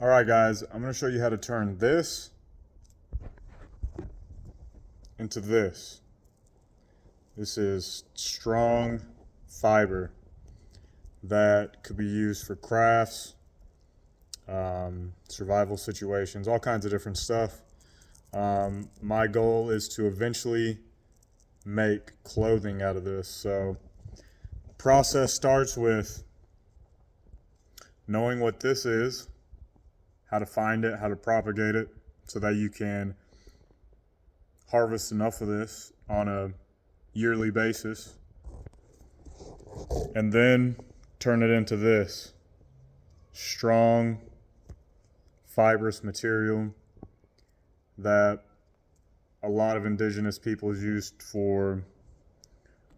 All right, guys, I'm going to show you how to turn this into this. This is strong fiber that could be used for crafts, survival situations, all kinds of different stuff. My goal is to eventually make clothing out of this. So the process starts with knowing what this is, how to find it, how to propagate it, so that you can harvest enough of this on a yearly basis, and then turn it into this strong, fibrous material that a lot of indigenous peoples used for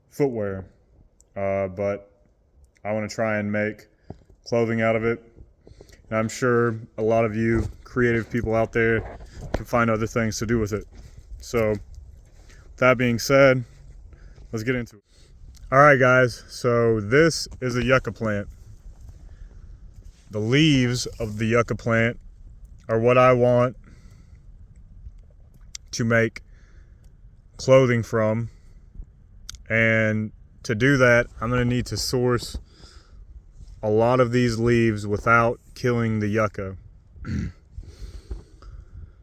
footwear. But I want to try and make clothing out of it. And I'm sure a lot of you creative people out there can find other things to do with it. So, with that being said, let's get into it. All right, guys, so this is a yucca plant. The leaves of the yucca plant are what I want to make clothing from. And to do that, I'm going to need to source a lot of these leaves without killing the yucca.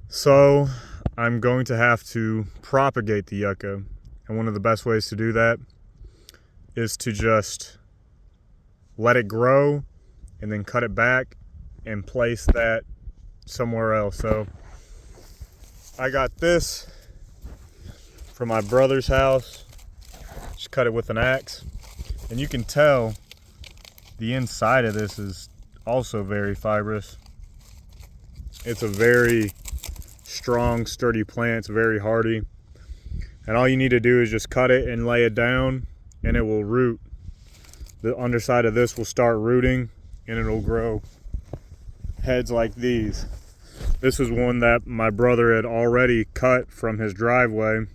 So I'm going to have to propagate the yucca. And one of the best ways to do that is to just let it grow and then cut it back and place that somewhere else. So I got this from my brother's house. Just cut it with an axe. And you can tell the inside of this is also very fibrous. It's a very strong, sturdy plant. It's very hardy. And all you need to do is just cut it and lay it down, and it will root. The underside of this will start rooting, and it'll grow heads like these. This is one that my brother had already cut from his driveway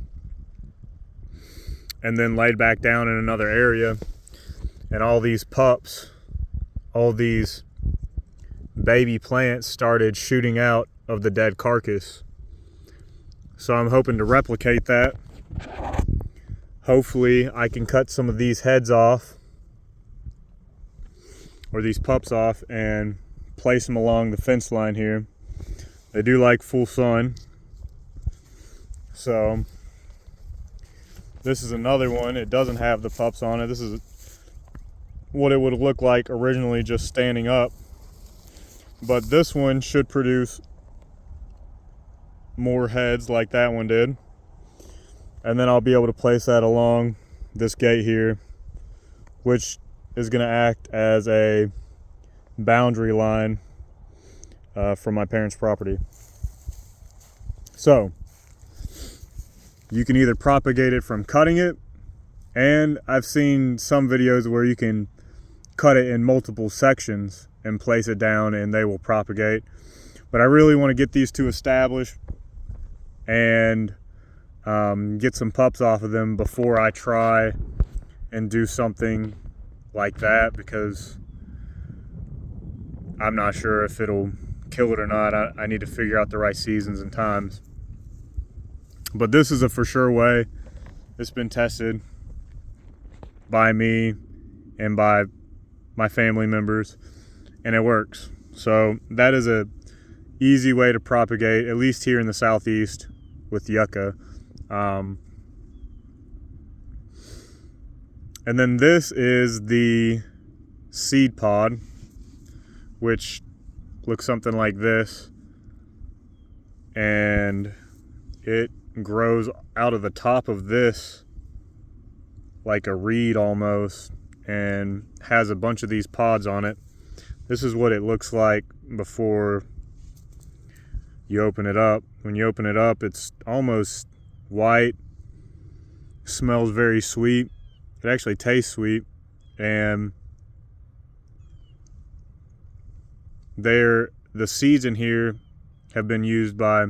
and then laid back down in another area. And all these pups, all these baby plants started shooting out of the dead carcass. So I'm hoping to replicate that. Hopefully I can cut some of these heads off, or these pups off, and place them along the fence line here. They do like full sun. So this is another one. It doesn't have the pups on it. This is what it would look like originally just standing up. But this one should produce more heads like that one did. And then I'll be able to place that along this gate here, which is going to act as a boundary line from my parents' property. So you can either propagate it from cutting it, and I've seen some videos where you can cut it in multiple sections and place it down and they will propagate. But I really want to get these two established and get some pups off of them before I try and do something like that, because I'm not sure if it'll kill it or not. I need to figure out the right seasons and times. But this is a for sure way. It's been tested by me and by my family members, and it works. So that is a easy way to propagate, at least here in the southeast with yucca. And then this is the seed pod, which looks something like this, and it grows out of the top of this like a reed almost, and has a bunch of these pods on it. This is what it looks like before you open it up. When you open it up, it's almost white, smells very sweet. It actually tastes sweet, and the seeds in here have been used by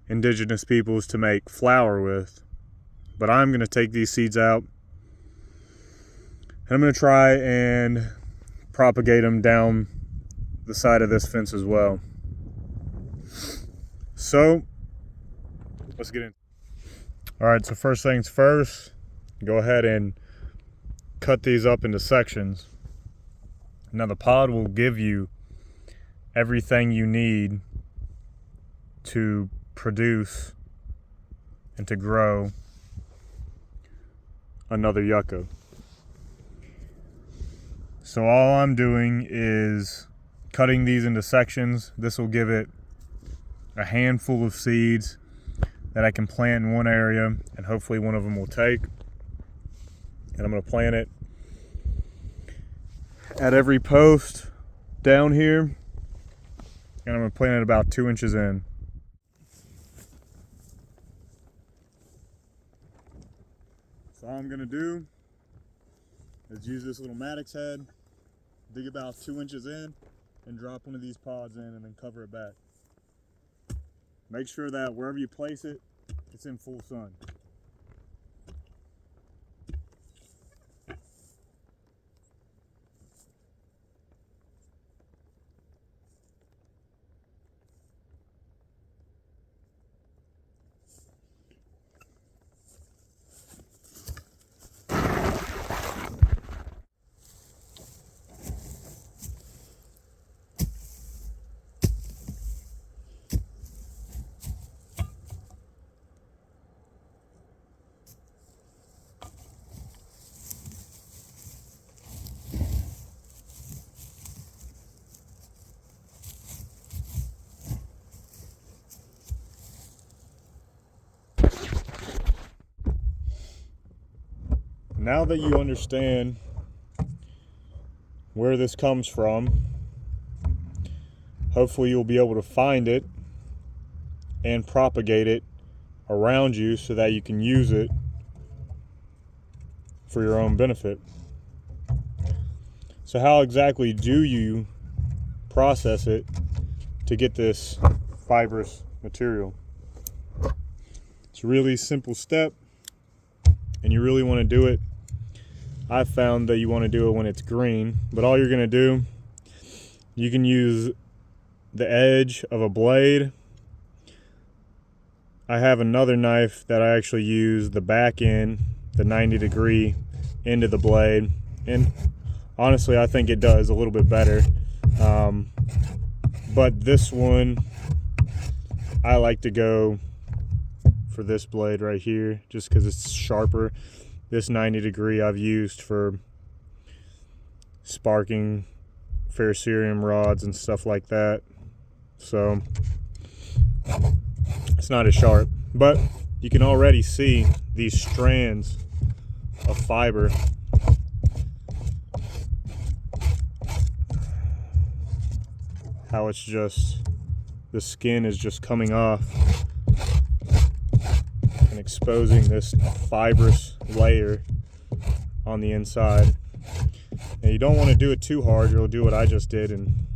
indigenous peoples to make flour with. But I'm going to take these seeds out, and I'm going to try and propagate them down the side of this fence as well. So let's get in. All right, so first things first, go ahead and cut these up into sections. Now the pod will give you everything you need to produce and to grow another yucca. So all I'm doing is cutting these into sections. This will give it a handful of seeds that I can plant in one area, and hopefully one of them will take. And I'm going to plant it at every post down here, and I'm going to plant it about 2 inches in. So all I'm going to do is use this little Maddox head, dig about 2 inches in, and drop one of these pods in, and then cover it back. Make sure that wherever you place it, it's in full sun. Now that you understand where this comes from, hopefully you'll be able to find it and propagate it around you so that you can use it for your own benefit. So how exactly do you process it to get this fibrous material? It's a really simple step, and you really want to do it. I've found that you want to do it when it's green, but all you're going to do, you can use the edge of a blade. I have another knife that I actually use the back end, the 90-degree end of the blade, and honestly I think it does a little bit better. But this one, I like to go for this blade right here just because it's sharper. This 90-degree I've used for sparking ferrocerium rods and stuff like that, so it's not as sharp, but you can already see these strands of fiber. How it's just, the skin is just coming off and exposing this fibrous layer on the inside. Now you don't want to do it too hard, you'll do what I just did and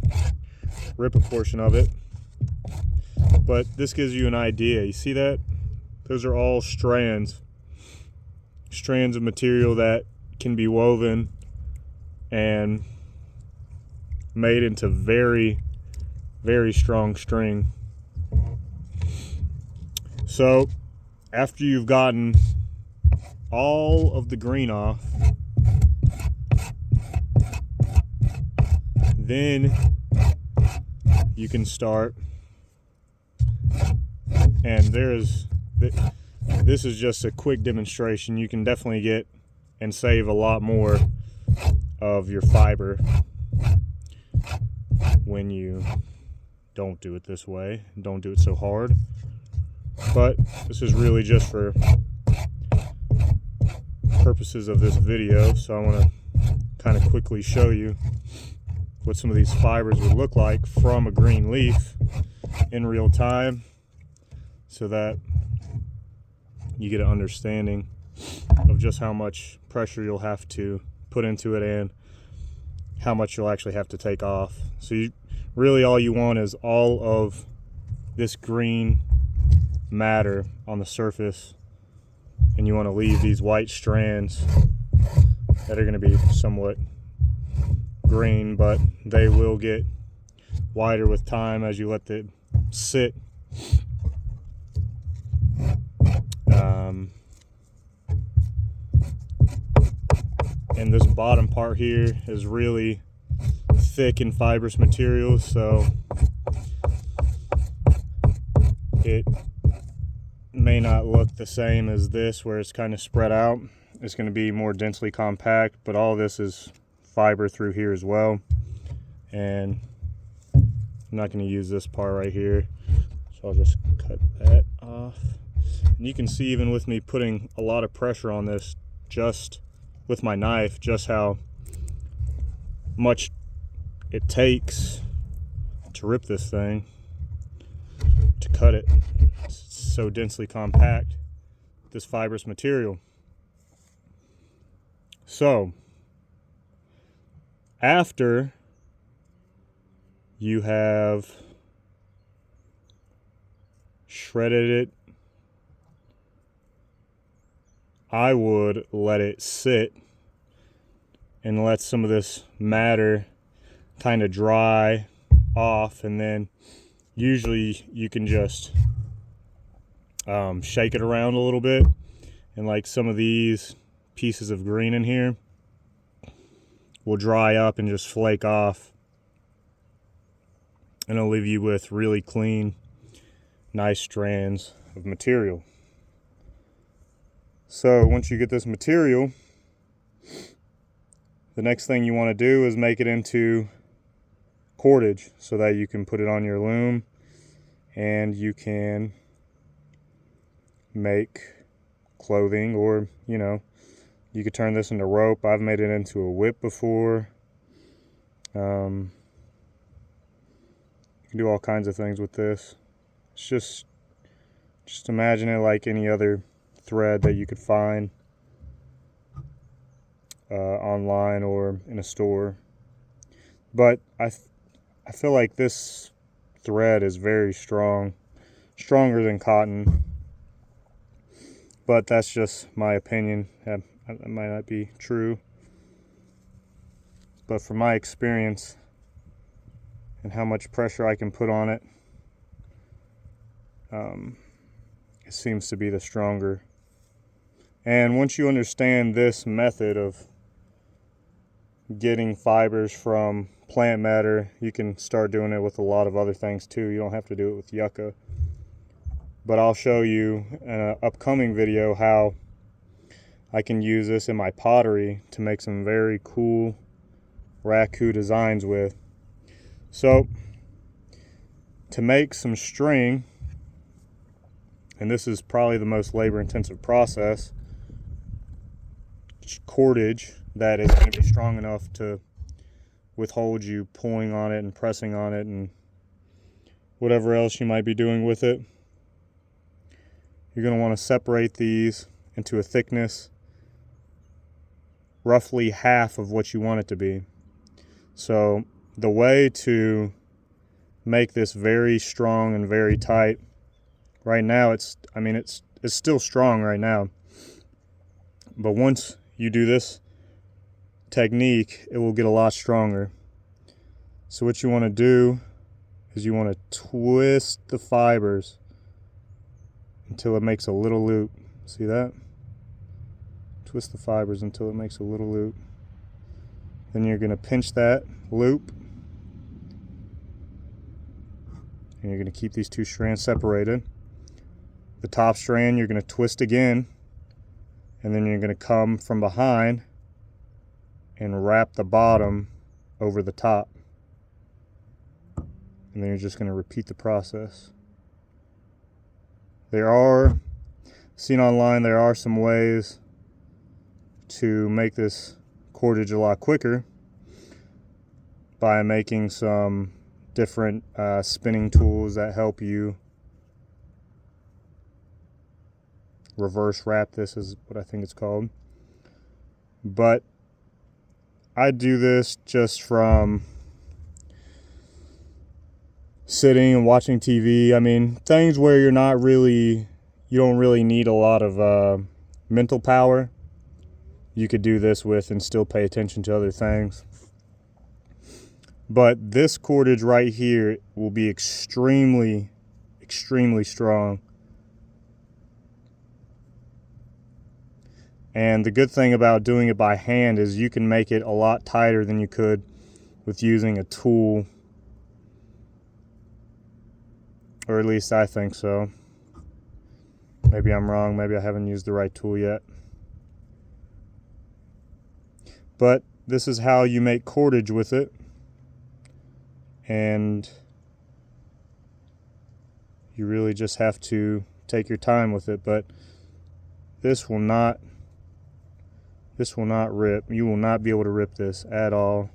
rip a portion of it. But this gives you an idea. You see that? Those are all strands of material that can be woven and made into very, very strong string. So after you've gotten all of the green off, then you can start, and this is just a quick demonstration. You can definitely get and save a lot more of your fiber when you don't do it this way, don't do it so hard. But this is really just for purposes of this video, so I want to kind of quickly show you what some of these fibers would look like from a green leaf in real time, so that you get an understanding of just how much pressure you'll have to put into it and how much you'll actually have to take off. So really all you want is all of this green matter on the surface, and you want to leave these white strands that are going to be somewhat green, but they will get wider with time as you let it sit. And this bottom part here is really thick and fibrous material, so it may not look the same as this where it's kind of spread out. It's going to be more densely compact, but all this is fiber through here as well. And I'm not going to use this part right here, so I'll just cut that off. And you can see, even with me putting a lot of pressure on this just with my knife, just how much it takes to rip this thing, to cut it. It's so densely compact, this fibrous material. So after you have shredded it, I would let it sit and let some of this matter kind of dry off, and then usually you can just shake it around a little bit, and like some of these pieces of green in here will dry up and just flake off, and it'll leave you with really clean, nice strands of material. So once you get this material, the next thing you want to do is make it into cordage so that you can put it on your loom and you can make clothing, or you could turn this into rope. I've made it into a whip before. You can do all kinds of things with this. It's just imagine it like any other thread that you could find online or in a store. But I feel like this thread is very strong, stronger than cotton. But that's just my opinion. That might not be true. But from my experience and how much pressure I can put on it, it seems to be the stronger. And once you understand this method of getting fibers from plant matter, you can start doing it with a lot of other things too. You don't have to do it with yucca. But I'll show you in an upcoming video how I can use this in my pottery to make some very cool raku designs with. So to make some string, and this is probably the most labor intensive process, cordage that is going to be strong enough to withhold you pulling on it and pressing on it and whatever else you might be doing with it. You're going to want to separate these into a thickness roughly half of what you want it to be. So the way to make this very strong and very tight, right now it's still strong right now, but once you do this technique, it will get a lot stronger. So what you want to do is you want to twist the fibers until it makes a little loop. See that? Twist the fibers until it makes a little loop. Then you're going to pinch that loop, and you're going to keep these two strands separated. The top strand you're going to twist again, and then you're going to come from behind and wrap the bottom over the top. And then you're just going to repeat the process. Seen online, there are some ways to make this cordage a lot quicker by making some different spinning tools that help you reverse wrap. This is what I think it's called. But I do this just from sitting and watching TV. I mean, things where you don't really need a lot of mental power, you could do this with and still pay attention to other things. But this cordage right here will be extremely, extremely strong. And the good thing about doing it by hand is you can make it a lot tighter than you could with using a tool. Or at least I think so. Maybe I'm wrong, maybe I haven't used the right tool yet. But this is how you make cordage with it. And you really just have to take your time with it. But this will not rip. You will not be able to rip this at all.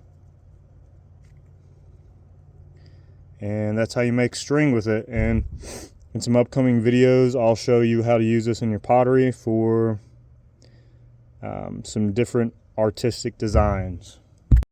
And that's how you make string with it. And in some upcoming videos, I'll show you how to use this in your pottery for some different artistic designs.